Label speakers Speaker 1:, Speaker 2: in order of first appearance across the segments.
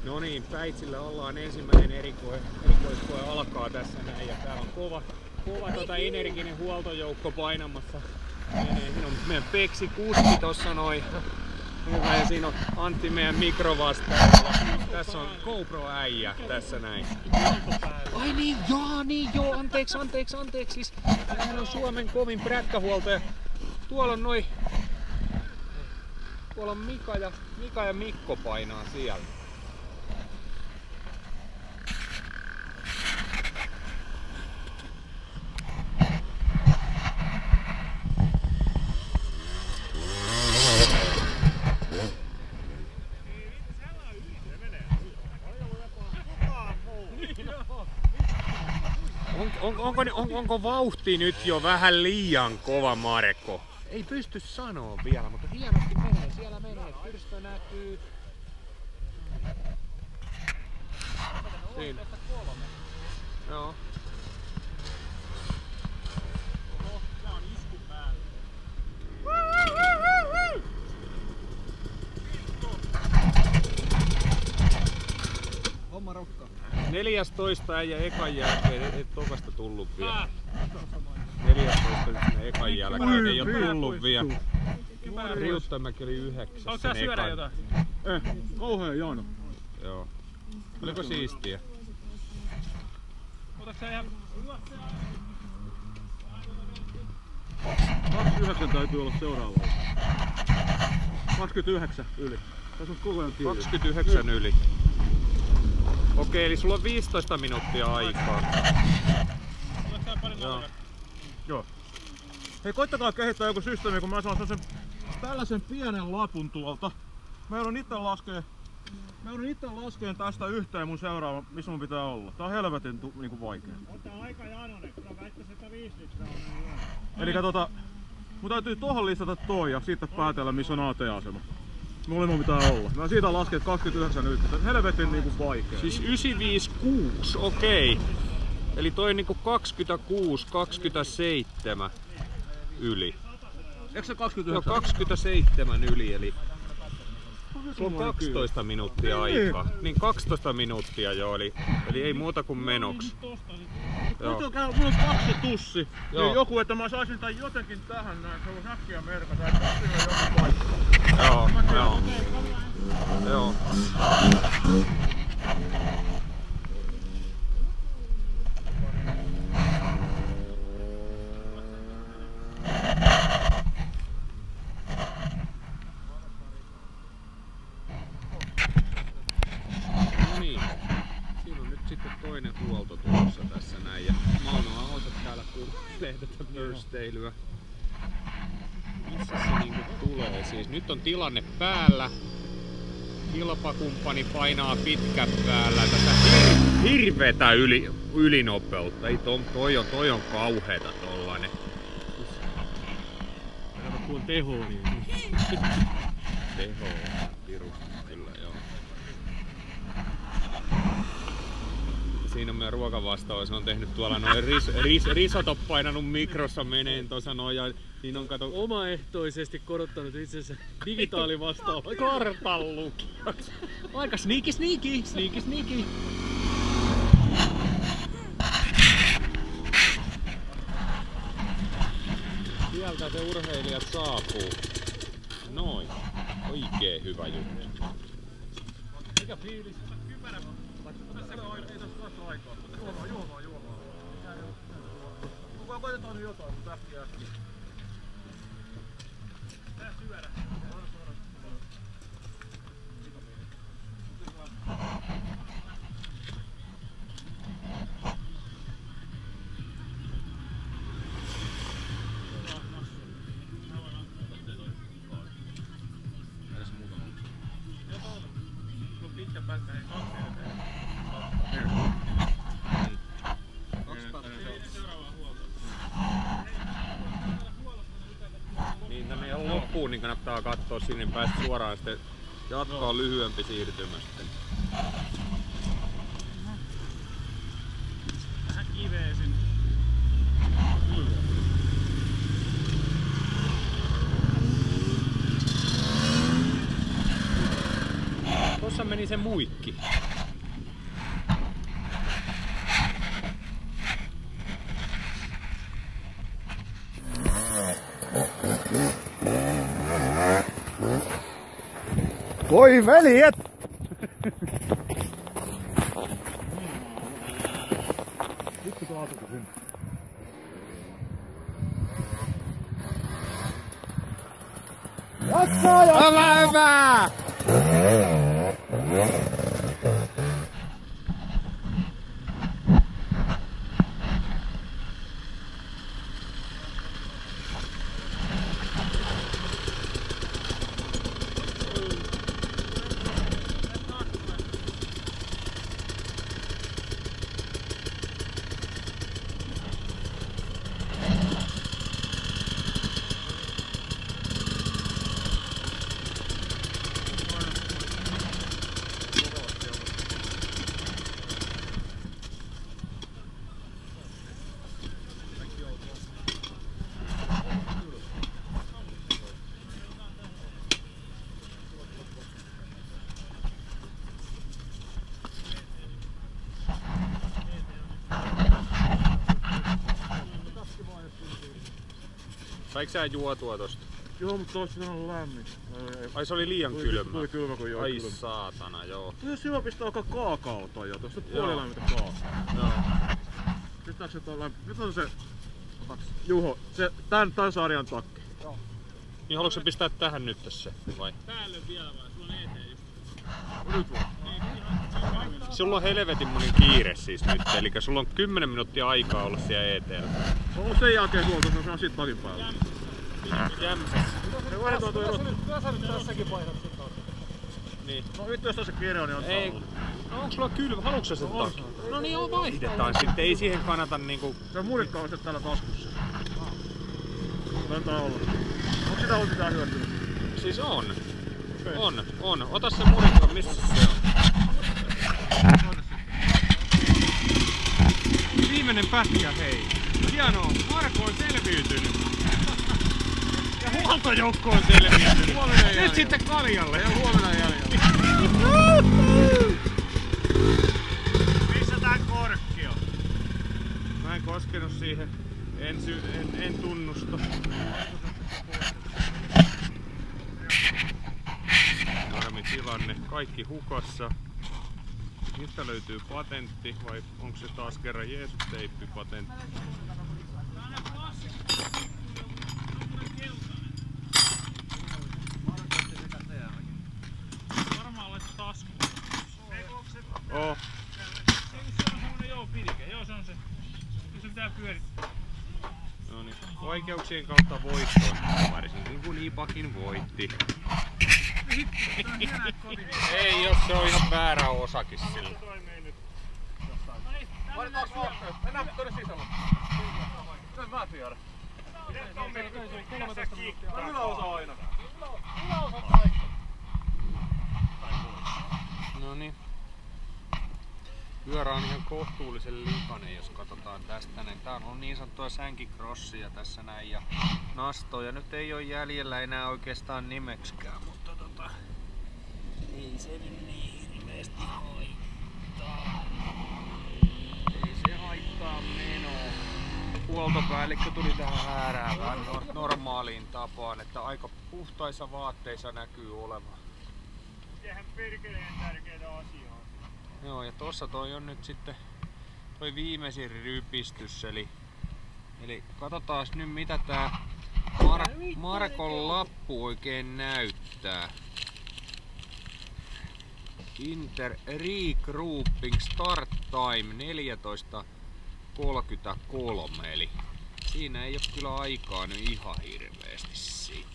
Speaker 1: No niin, Päitsillä ollaan ensimmäinen erikoiskoe alkaa tässä näin ja täällä on kova energinen huoltojoukko painamassa. Siinä on meidän Peksi Kuski tossa noin. Ja siinä on Antti meidän mikrovastaajalla. Tässä on GoPro-äijä tässä näin. Ai niin joo, anteeksi. Siis, hän on Suomen kovin präkkähuoltaja. Tuolla on Mika ja Mikko painaa siellä. Onko vauhti nyt jo vähän liian kova, Marko? Ei pysty sanoa vielä, mutta hienosti menee. Siellä menee. Pyrstö näkyy. Siinä. Joo. Tää on iskun päällä. Homma rokkaa. 14 äijä ekan jälkeen, et tokasta tullut vielä. 14 ekan jälkeen ei oo tullut vielä. Riuttamäki oli 9.
Speaker 2: Haluatko sä syödä jotain?
Speaker 3: Kauhea jano.
Speaker 1: Joo. Oliko siistiä?
Speaker 2: Otatko sä ihan...
Speaker 3: 29 täytyy olla seuraava. 29 yli. Tässä on koko ajan kiinni.
Speaker 1: 29 yli. Okei, eli sulla on 15 minuuttia aikaa.
Speaker 3: Joo. Hei, koittakaa kehittää joku systeemi, kun mä saan tällaisen pienen lapun tuolta. Mä joudun itse laskeen tästä yhteen mun seuraava, missä mun pitää olla. Tää on helvetin niinku vaikea.
Speaker 2: Ota aika janonen, kun väittäisin, että 5 litraa on.
Speaker 3: Eli mun täytyy tohon listata toi ja siitä päätellä, missä on AT-asema. Mulla mun pitää olla. Mä siitä lasken 29 nyt. Helvetin niinku vaikea.
Speaker 1: Siis 956, okei. Eli toi niinku 26, 27 yli.
Speaker 3: Eikö se 29?
Speaker 1: Joo, 27 yli, eli sulla on 12 minuuttia aikaa. Niin 12 minuuttia jo, eli ei muuta kuin menoksi.
Speaker 3: Mulla on 2 tussi. Niin joku, että mä saisin tän jotenkin tähän näin, se on äkkiä merkata, että tässä on joku paikka.
Speaker 1: Joo. No niin. Siinä on nyt sitten toinen huolto tulossa tässä näin. Ja Mauno Ahoset täällä kuulee tätä pörsteilyä. Missä se niinku tulee? Siis nyt on tilanne päällä. Kilpakumppani painaa pitkän päällä tätä hirveetä ylinopeutta. Ei toi on kauheeta tollanen.
Speaker 3: Kun teho niin.
Speaker 1: Teho piru, kyllä joo. Siinä on meidän ruokavastaava, se on tehnyt tuolla noin risotto painanut mikrossa meneen tuossa noin ja siinä on kato
Speaker 2: omaehtoisesti korottanut itsensä digitaalivastaava.
Speaker 1: Kartanlukijat. Aika sneaky. Sieltä se urheilijat saapuu. Noin. Oikein hyvä juttu.
Speaker 3: Mikä fiilis? Kypärä. Ei tässä aikaa. Juomaa. Koitetaan nyt jotain, mutta äkkiä. Tää syödä.
Speaker 1: Niin tänne ihan loppuun niin kannattaa katsoa sinne, niin päästä suoraan sitten jatkaa lyhyempi siirtymä sitten.
Speaker 2: Vähän kiveä sinne.
Speaker 1: Tuossa meni se muikki.
Speaker 3: Voi veljet! Vittu kaatuko sinne. Jaksaa ja... Hyvä!
Speaker 1: Saiko sä juotua tosta?
Speaker 3: Joo, mutta olisi ollut lämmin.
Speaker 1: Ai se oli liian kylmä.
Speaker 3: Tuli kylmä kun joo.
Speaker 1: Ai
Speaker 3: kylmä.
Speaker 1: saatana, joo.
Speaker 3: Jos hyvä pistää alkaa kaakaota jo, tuosta
Speaker 1: Joo.
Speaker 3: puolilämmintä kaakaota.
Speaker 1: Joo.
Speaker 3: Nyt on se... Juho, se tän sarjan takki.
Speaker 1: Niin haluatko sä pistää tähän nyt tässä vai?
Speaker 2: Päälle vielä vai? Sulla on eteen just.
Speaker 3: Nyt vaan.
Speaker 1: Sulla on helvetin monen kiire siis nyt, eli sulla on 10 minuuttia aikaa olla siellä eteellä.
Speaker 3: Se on ollut sen jälkeen huolta, se on siitä takin päällä.
Speaker 1: Jämsäs.
Speaker 3: Me vaihdetaan toi rottu.
Speaker 2: Tässä nyt tässäkin vaihdat sitä.
Speaker 1: Niin.
Speaker 3: No vittu jos tässä kirja, niin on
Speaker 1: Ei.
Speaker 3: ollut.
Speaker 1: No onks sulla kylmä? Haluatko sä sen takia? No niin joo, vaihdetaan sitten. Ei siihen kannata niinku...
Speaker 3: Se on murikka on täällä taskussa. Antaa olla. Onko sitä ollut mitään hyötyä?
Speaker 1: Siis on. On. Ota se murikka, missä se on? Viimeinen pätkä, hei. Hienoa, Marko on selviytynyt. Ja huoltojoukko on selviytynyt. Nyt sitten kaljalle.
Speaker 3: Ja huomenna jäljellä.
Speaker 2: Missä tää korkki on?
Speaker 1: Mä en koskenut siihen. En tunnusta. Normitilanne. Kaikki hukassa. Mistä löytyy patentti vai onko se taas kerran Jeesus-teippi-patentti?
Speaker 2: Varmaan laitat taskuun.
Speaker 1: Oh.
Speaker 2: Se on semmonen pidike. Joo, se on se. Kyllä se pitää pyörittää.
Speaker 1: No niin. Vaikeuksien kautta voittoon. Varsinkin kun Ipakin voitti. Ei, jos se on ihan väärä osakin sillä.
Speaker 3: Vaihdetaan suoraan. Mennään tuonne sisällä. Miten mä tiedän? Yläosa aina.
Speaker 1: No niin. Pyörä on ihan kohtuullisen likainen, jos katsotaan tästä näin. Tää on niin sanottua sänkikrossia tässä näin ja nastoja. Nyt ei ole jäljellä enää oikeastaan nimeksikään, mutta ei se nyt niin hirveesti haittaa. Ei se haittaa menoa. Huoltopäällikkö tuli tähän hääräävään normaaliin tapaan, että aika puhtaissa vaatteissa näkyy olevan.
Speaker 2: Sehän perkeleen tärkeitä asioita.
Speaker 1: Joo, ja tossa toi on nyt sitten toi viimeisin rypistys, eli katsotaan nyt mitä tää Markon lappu oikein näyttää. Inter Regrouping Start Time 14:33, eli siinä ei oo kyllä aikaa nyt ihan hirveesti sitten.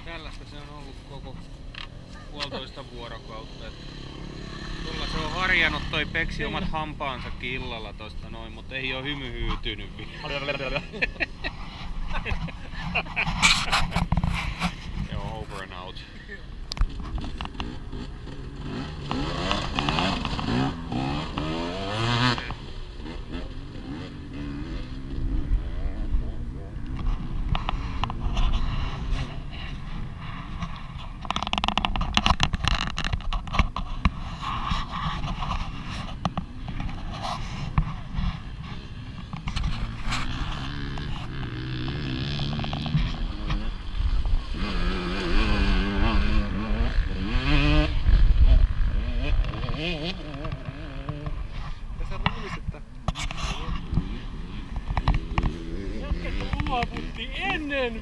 Speaker 1: Tällaista se on ollut koko 1,5 vuorokautta. Tuolla se Se on harjannut toi Peksi omat hampaansa illalla tosta noin, mutta ei oo hymyhyytynyt vielä. Joo, over and out. Tässä ruumisetta.
Speaker 2: Luovutti ennen!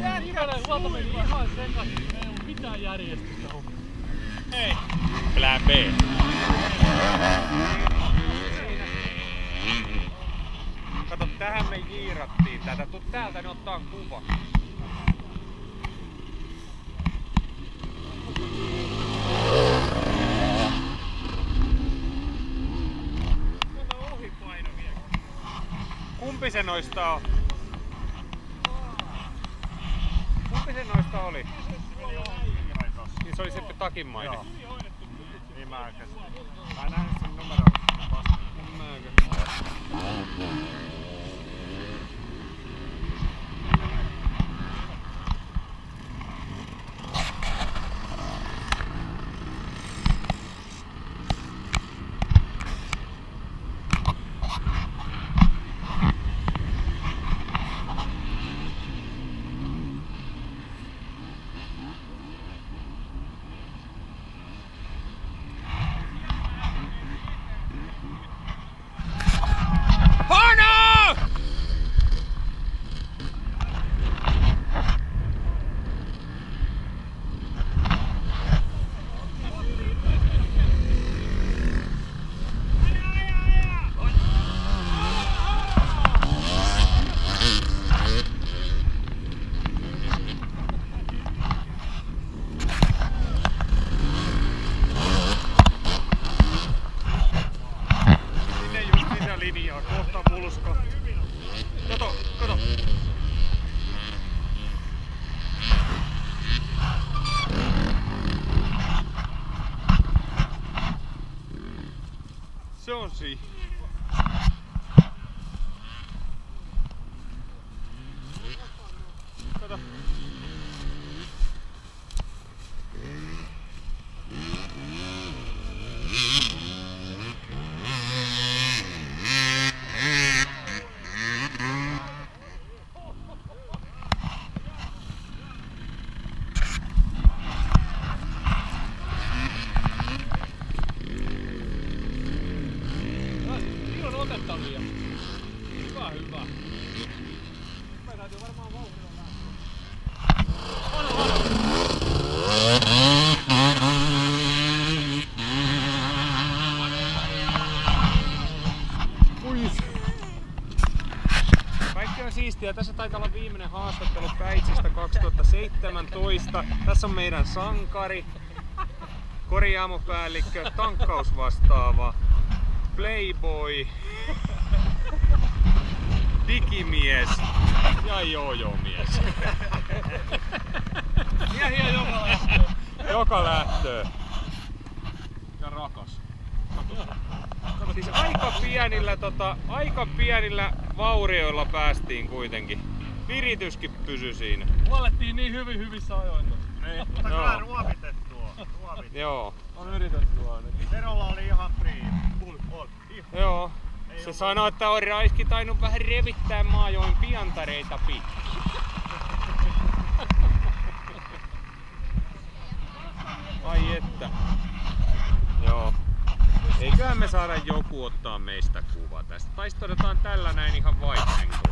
Speaker 2: Järkäinen huolto meni ihan sekaisin, ei oo mitään järjestystä. Hei!
Speaker 1: Plan B. Kato, tähän me jiirattiin tätä. Tuu täältä, ne ottaa kuva. Kumpi se noista on? Kumpi se noista oli? Niin se oli se takinmainen.
Speaker 3: Joo. Niin mä käsitin. Mä en nähnyt sen numeron vasta. Linjaa, kohta pulska. Kato, kato. Se on siinä. Kato.
Speaker 2: Otettavia. Hyvä, hyvä. Me täytyy varmaan vauhdilla
Speaker 1: Kaikki on siistiä. Tässä taitaa olla viimeinen haastattelu Päitsistä 2017. Tässä on meidän sankari, korjaamopäällikkö, tankkausvastaava, playboy, digimies ja jojo-mies.
Speaker 2: miehiä joka lähtee.
Speaker 1: Joka lähtöö.
Speaker 3: Ja rakas.
Speaker 1: Siis aika pienillä vaurioilla päästiin kuitenkin. Virityskin pysyi siinä.
Speaker 2: Huolettiin niin hyvissä ajoin.
Speaker 3: Niin, mutta kyllä ruovitettua.
Speaker 1: Joo.
Speaker 3: On yritetty ainakin. Verolla oli ihan free.
Speaker 1: Joo. Se sanoi, että on Raiski tainnut vähän revittää Maajoen piantareita pitkin. Ai että. Joo. Eiköhän me saada joku ottaa meistä kuva tästä. Taisi todetaan tällä näin ihan vaihdenko.